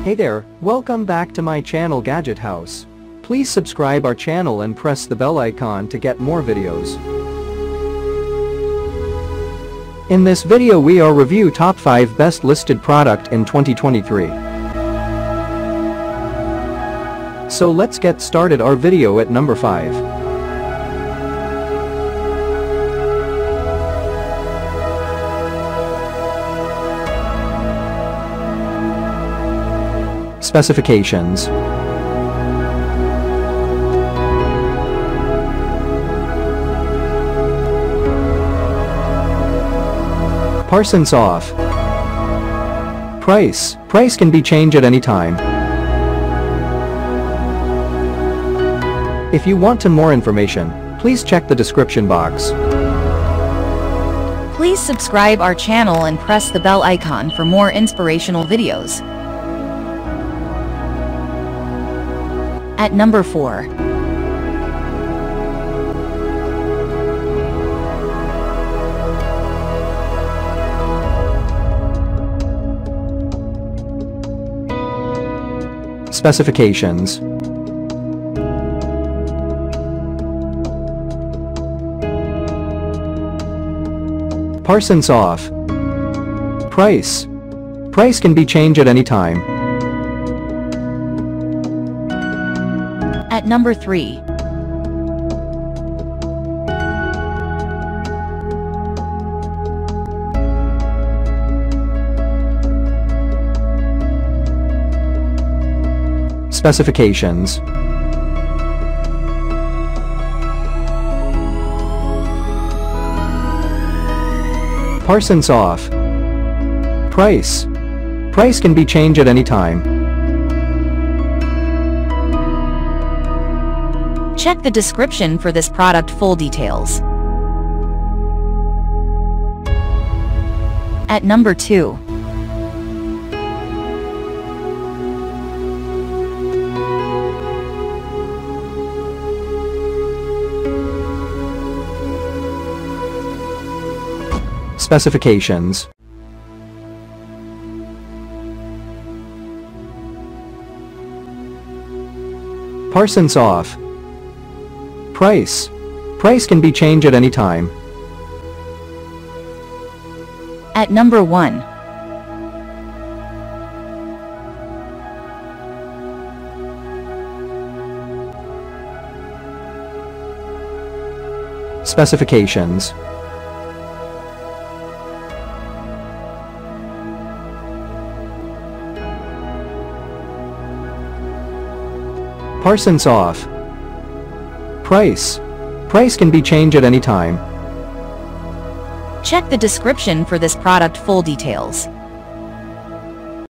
Hey there, welcome back to my channel Gadget House. Please subscribe our channel and press the bell icon to get more videos. In this video we are review top 5 best listed product in 2023. So let's get started our video at number 5. Specifications. Parsons off. Price can be changed at any time. If you want more information, please check the description box. Please subscribe our channel and press the bell icon for more inspirational videos. At number 4. Specifications. Parsons off. Price can be changed at any time. At number 3. Specifications. Parsons off. Price can be changed at any time. Check the description for this product full details. At number 2. Specifications. Parsons off. Price can be changed at any time. At number 1. Specifications. Parsons off. Price can be changed at any time. Check the description for this product full details.